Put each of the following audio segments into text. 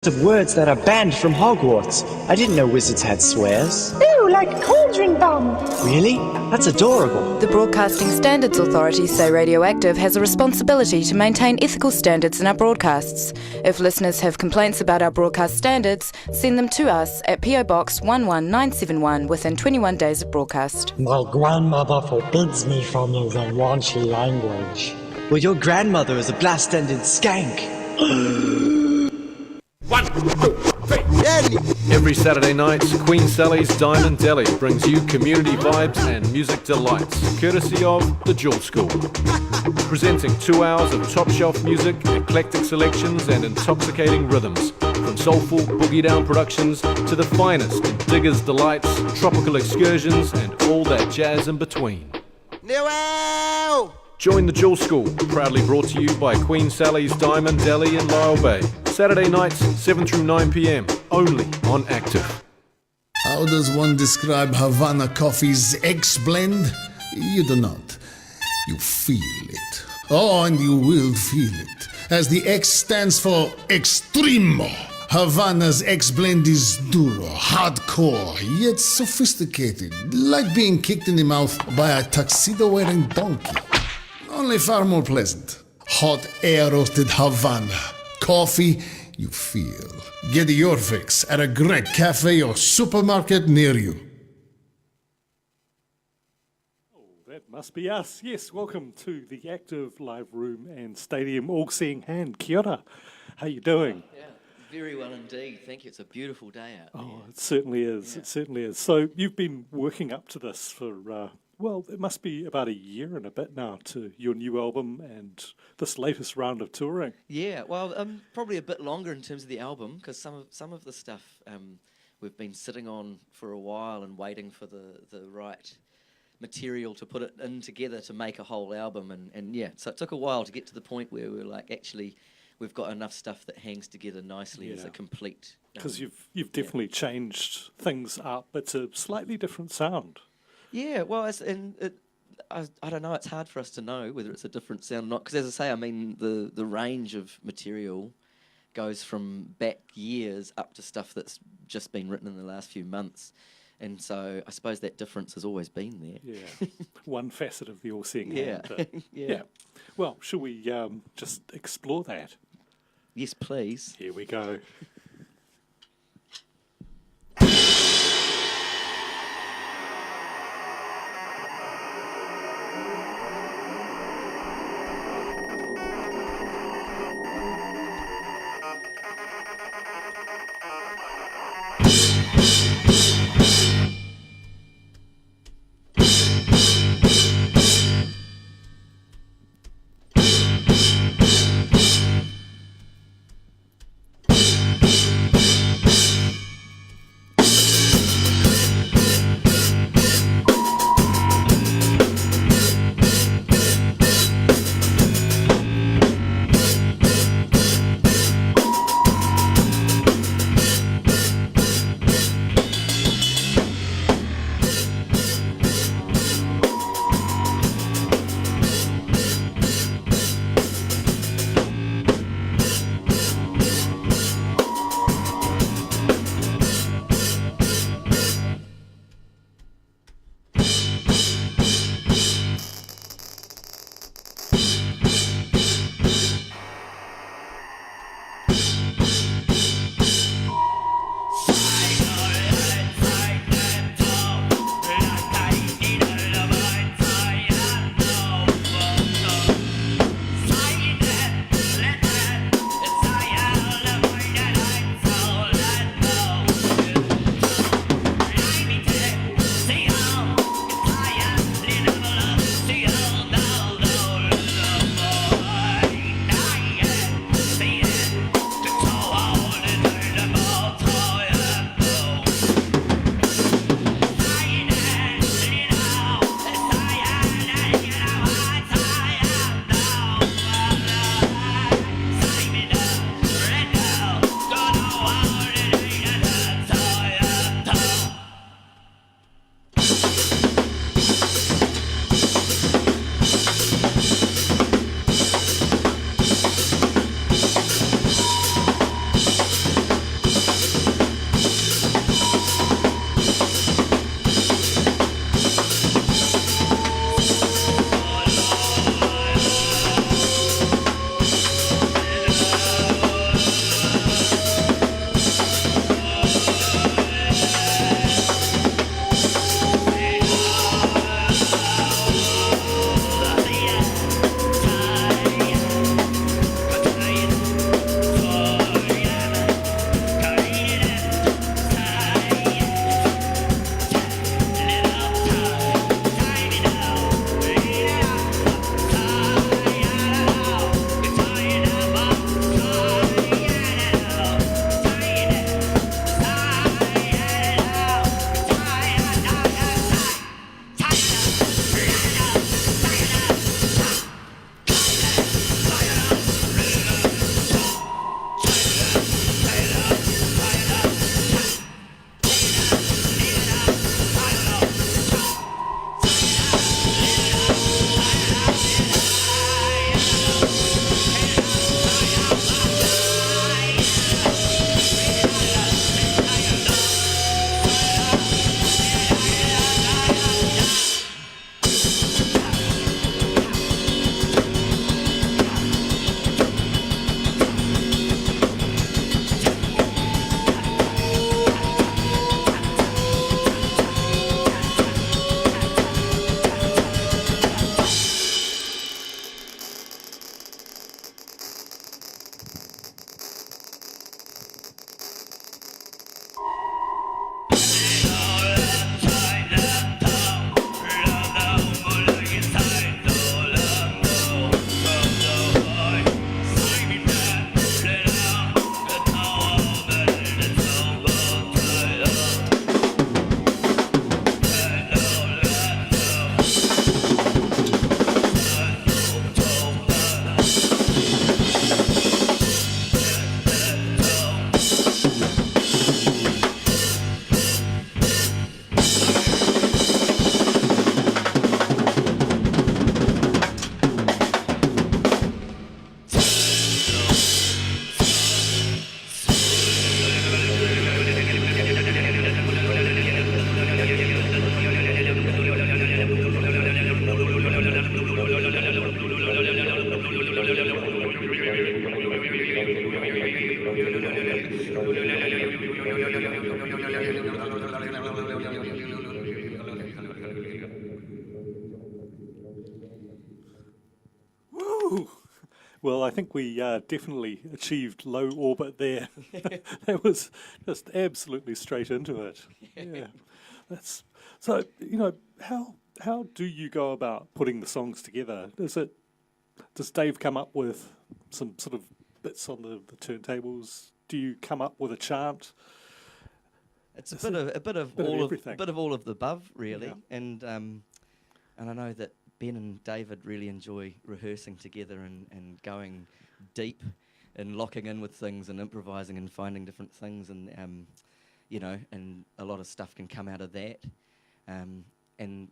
of words that are banned from Hogwarts. I didn't know wizards had swears. Ooh, like cauldron bum. Really? That's adorable. The Broadcasting Standards Authority say Radioactive has a responsibility to maintain ethical standards in our broadcasts. If listeners have complaints about our broadcast standards, send them to us at PO Box 11971 within 21 days of broadcast. My grandmother forbids me from using raunchy language. Well, your grandmother is a blast-ended skank. 1, 2, 3. Every Saturday night, Queen Sally's Diamond Deli brings you community vibes and music delights, courtesy of the Jewel School. Presenting 2 hours of top-shelf music, eclectic selections and intoxicating rhythms. From soulful boogie-down productions to the finest in diggers' delights, tropical excursions and all that jazz in between. Noel! Join the Jewel School, proudly brought to you by Queen Sally's Diamond Deli in Lyle Bay. Saturday nights, 7 through 9 p.m, only on Active. How does one describe Havana Coffee's X blend? You do not. You feel it. Oh, and you will feel it. As the X stands for Extremo. Havana's X blend is duro, hardcore, yet sophisticated, like being kicked in the mouth by a tuxedo-wearing donkey. Only far more pleasant. Hot air-roasted Havana. Coffee you feel. Get your fix at a great cafe or supermarket near you. Oh, that must be us. Yes, welcome to the Active Live Room and Stadium All-Seeing Hand. Kia ora. How you doing? Yeah, very well indeed. Thank you. It's a beautiful day out there. Oh, it certainly is. Yeah. It certainly is. So you've been working up to this for... well, it must be about a year and a bit now to your new album and this latest round of touring. Yeah, well, probably a bit longer in terms of the album, because some of the stuff we've been sitting on for a while and waiting for the right material to put it in together to make a whole album. And yeah, so it took a while to get to the point where we were like, actually, we've got enough stuff that hangs together nicely as a complete... Because you've definitely changed things up. It's a slightly different sound. Yeah, well, I don't know. It's hard for us to know whether it's a different sound or not. Because as I say, I mean, the range of material goes from back years up to stuff that's just been written in the last few months. And so I suppose that difference has always been there. Yeah, one facet of the all-seeing hand. Yeah. Well, shall we just explore that? Yes, please. Here we go. Woo! Well, I think we definitely achieved low orbit there. That was just absolutely straight into it. Yeah, that's so. How do you go about putting the songs together? Does Dave come up with some sort of bits on the turntables? Do you come up with a chant? It's a bit of all of the above, really. Yeah. And I know that Ben and David really enjoy rehearsing together and going deep and locking in with things and improvising and finding different things, and and a lot of stuff can come out of that. And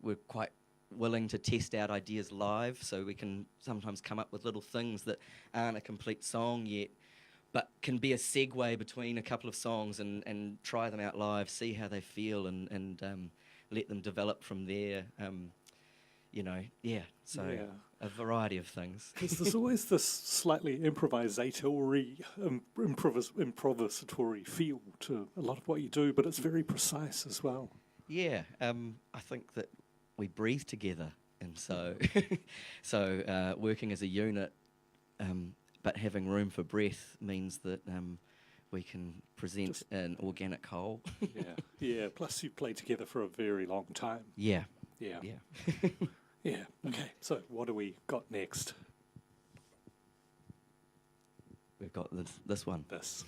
we're quite willing to test out ideas live, so we can sometimes come up with little things that aren't a complete song yet, but can be a segue between a couple of songs, and try them out live, see how they feel, and let them develop from there. A variety of things. Because there's always this slightly improvisatory feel to a lot of what you do, but it's very precise as well. Yeah, I think that we breathe together, and so working as a unit, but having room for breath means that we can present an organic whole. Yeah. Plus, you played together for a very long time. Yeah. Yeah. Okay. So, what do we got next? We've got this one. This.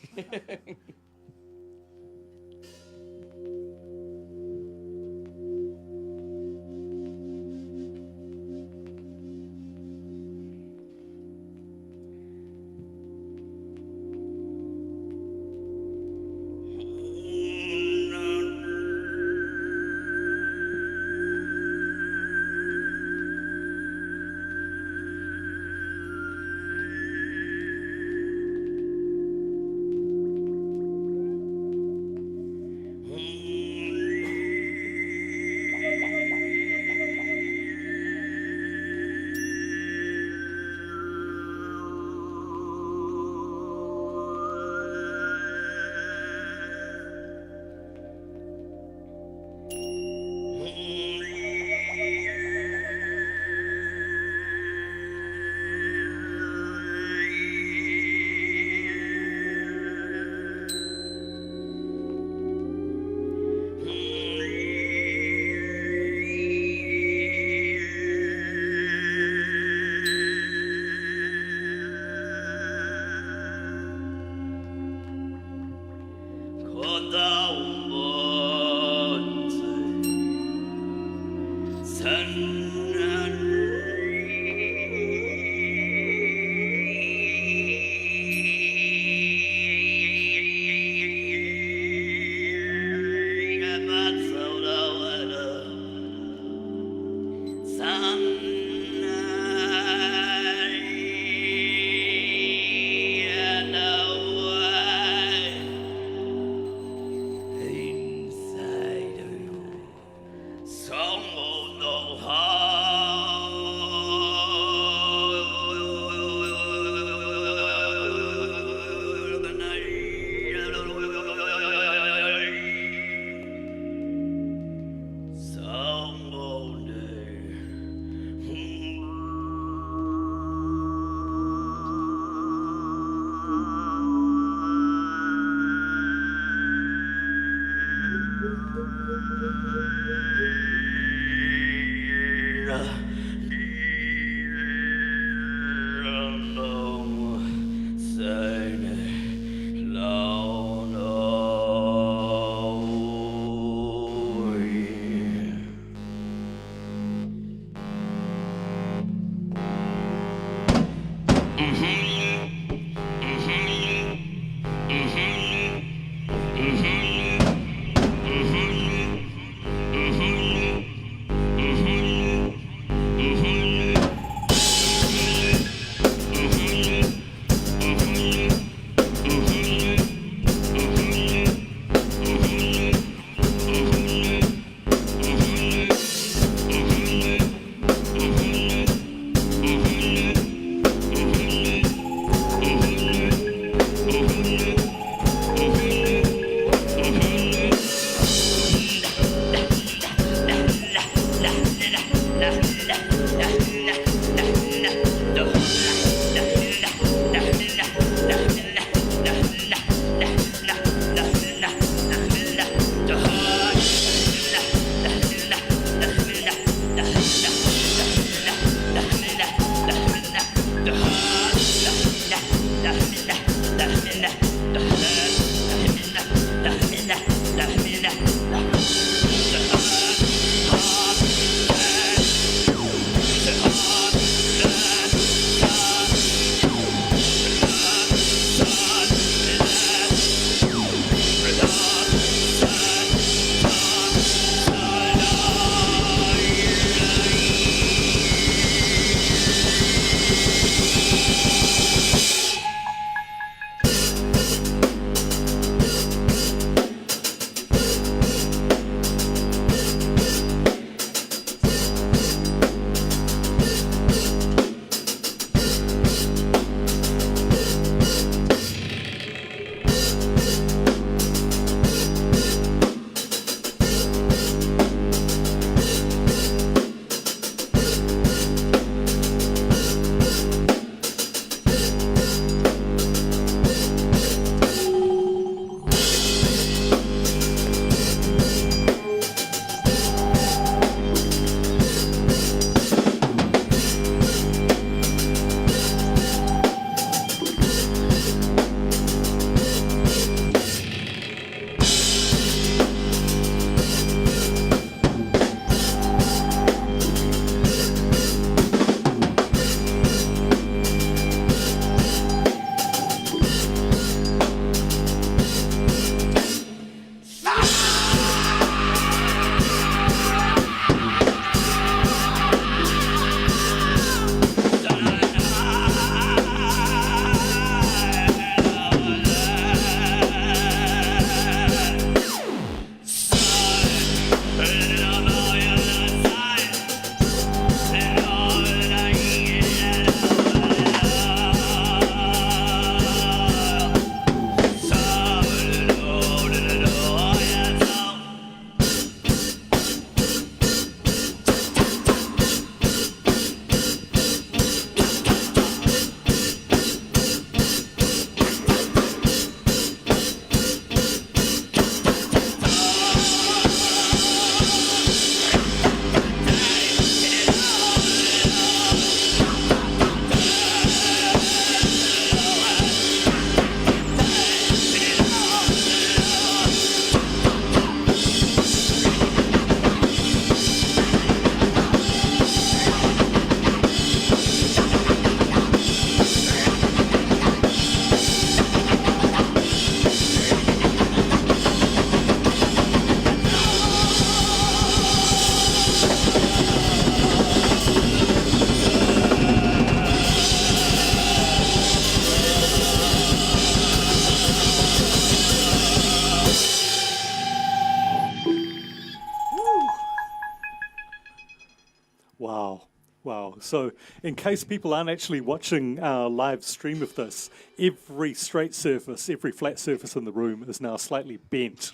Wow. So, in case people aren't actually watching our live stream of this, every straight surface, every flat surface in the room is now slightly bent.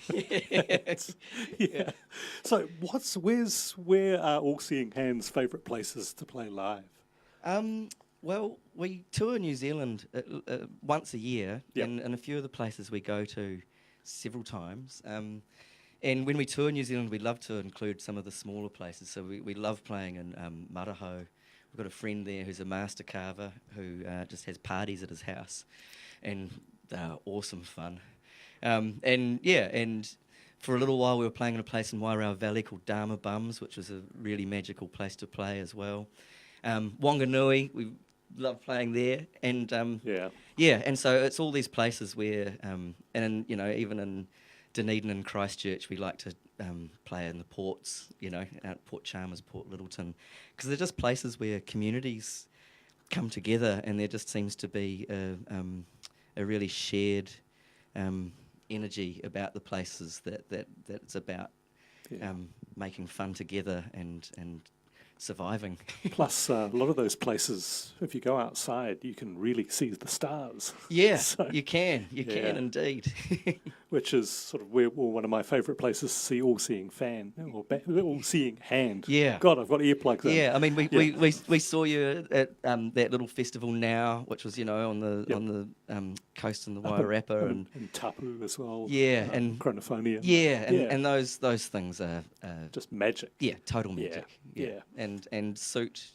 Yeah. So, where are All Seeing Hands' favourite places to play live? Well, we tour New Zealand once a year, Yep. and a few of the places we go to several times. And when we tour New Zealand, we love to include some of the smaller places. So we love playing in Maraho. We've got a friend there who's a master carver who just has parties at his house, and they're awesome fun. And for a little while we were playing in a place in Wairau Valley called Dharma Bums, which was a really magical place to play as well. Wanganui, we love playing there, and and so it's all these places where, and you know, even in Dunedin and Christchurch, we like to play in the ports, you know, out Port Chalmers, Port Littleton, because they're just places where communities come together, and there just seems to be a really shared energy about the places that it's about making fun together and surviving. Plus, a lot of those places, if you go outside, you can really see the stars. Yeah, So, you can indeed. which is sort of one of my favourite places to see All Seeing All Seeing Hand. Yeah. God, I've got earplugs in. Yeah, I mean, we saw you at that little festival now, which was, you know, on the coast in the Wairarapa and Tapu as well. Yeah, and Chronophonia. Yeah, and those things are just magic. Yeah, total magic. Yeah. And suit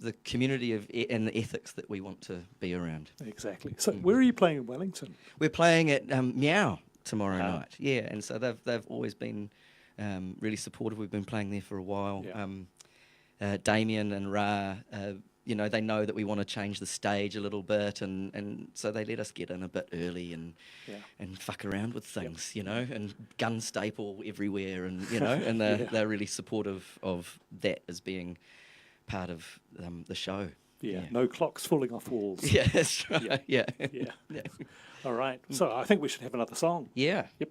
the community and the ethics that we want to be around. Exactly. So where are you playing in Wellington? We're playing at Meow tomorrow night. Yeah, and so they've always been really supportive. We've been playing there for a while. Yeah. Damien and Ra, you know, they know that we want to change the stage a little bit, and so they let us get in a bit early and fuck around with things, you know, and gun staple everywhere, and you know, and they're really supportive of that as being part of the show. Yeah, no clocks falling off walls. Yeah, that's right. Yeah. All right. So I think we should have another song. Yeah. Yep.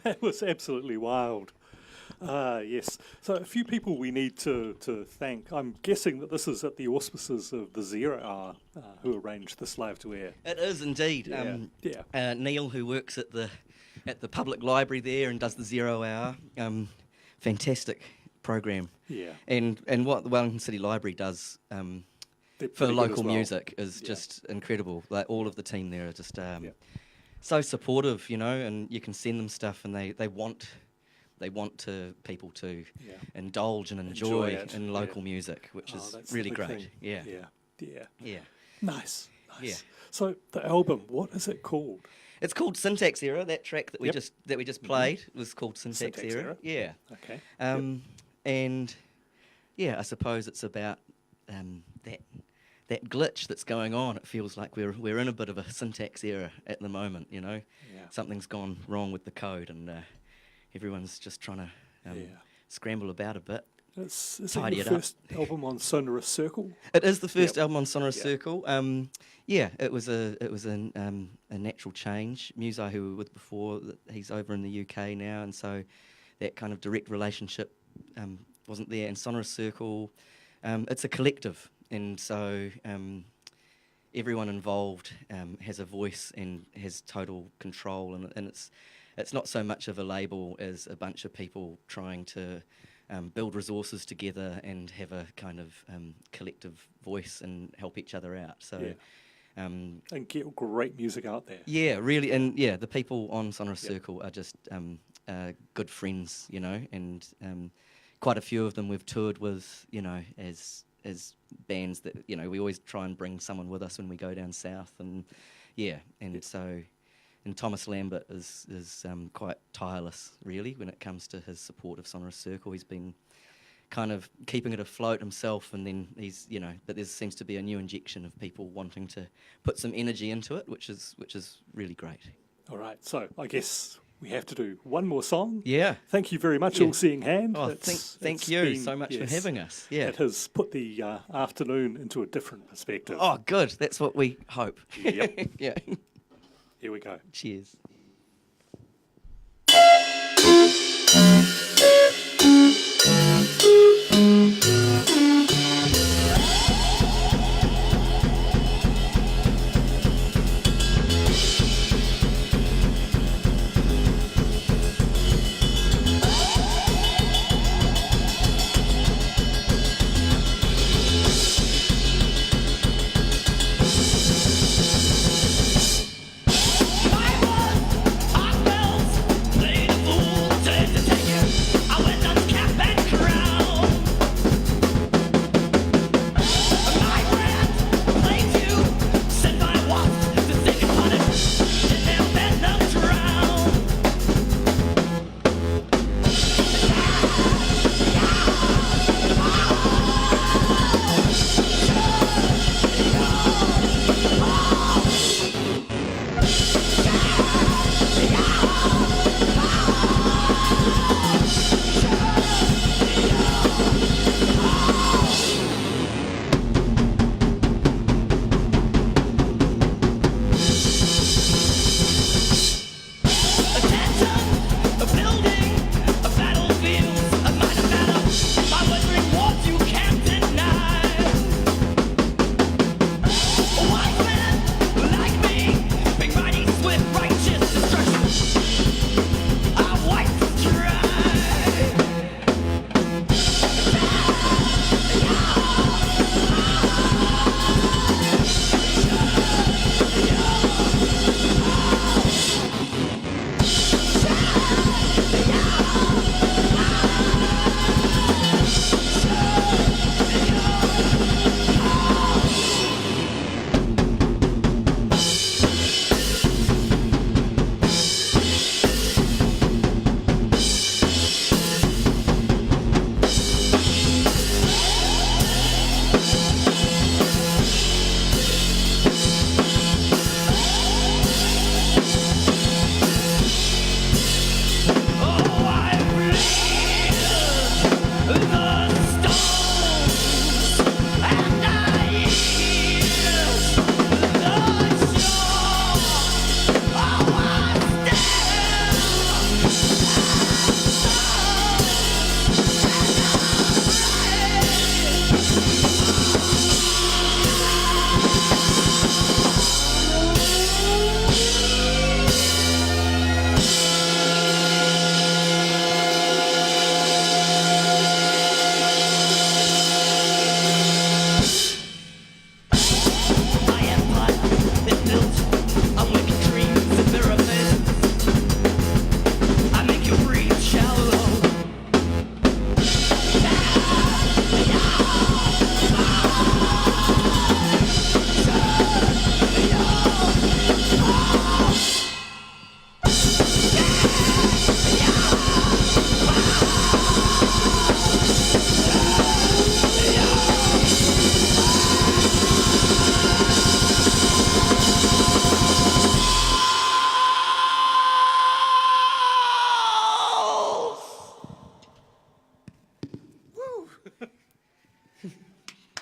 That was absolutely wild. Yes. So a few people we need to thank. I'm guessing that this is at the auspices of the 0 Hour, who arranged this live to air. It is indeed. Neil, who works at the public library there and does the 0 Hour, fantastic program. Yeah. And what the Wellington City Library does for local music is just incredible. Like all of the team there are just so supportive, you know, and you can send them stuff, and they want people to indulge and enjoy in local music, which is really great. Thing. Yeah. Nice. Yeah. So the album, what is it called? It's called Syntax Era. That track that we just played was called Syntax Era. Yeah. Okay. And yeah, I suppose it's about that glitch that's going on. It feels like we're in a bit of a syntax era at the moment. You know, something's gone wrong with the code, and everyone's just trying to scramble about a bit. Is it your first album on Sonorous Circle? It is the first album on Sonorous Circle. It was a natural change. Muso, who we were with before, he's over in the UK now, and so that kind of direct relationship wasn't there. And Sonorous Circle, it's a collective, and so everyone involved has a voice and has total control, and it's not so much of a label as a bunch of people trying to build resources together and have a kind of collective voice and help each other out. So, and get great music out there. Yeah, really, and the people on Sonorous Circle are just good friends, you know, and quite a few of them we've toured with, you know, as bands that, you know, we always try and bring someone with us when we go down south, and so. And Thomas Lambert is quite tireless, really, when it comes to his support of Sonorous Circle. He's been kind of keeping it afloat himself, and then but there seems to be a new injection of people wanting to put some energy into it, which is really great. All right, so I guess we have to do one more song. Yeah. Thank you very much, All Seeing Hand. Oh, thank you so much for having us. Yeah. It has put the afternoon into a different perspective. Oh, good. That's what we hope. Yep. Yeah. Here we go. Cheers. I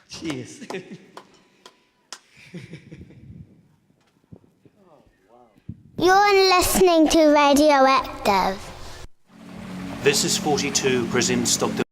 Cheers. You're listening to Radioactive. This is 42 presents Dr.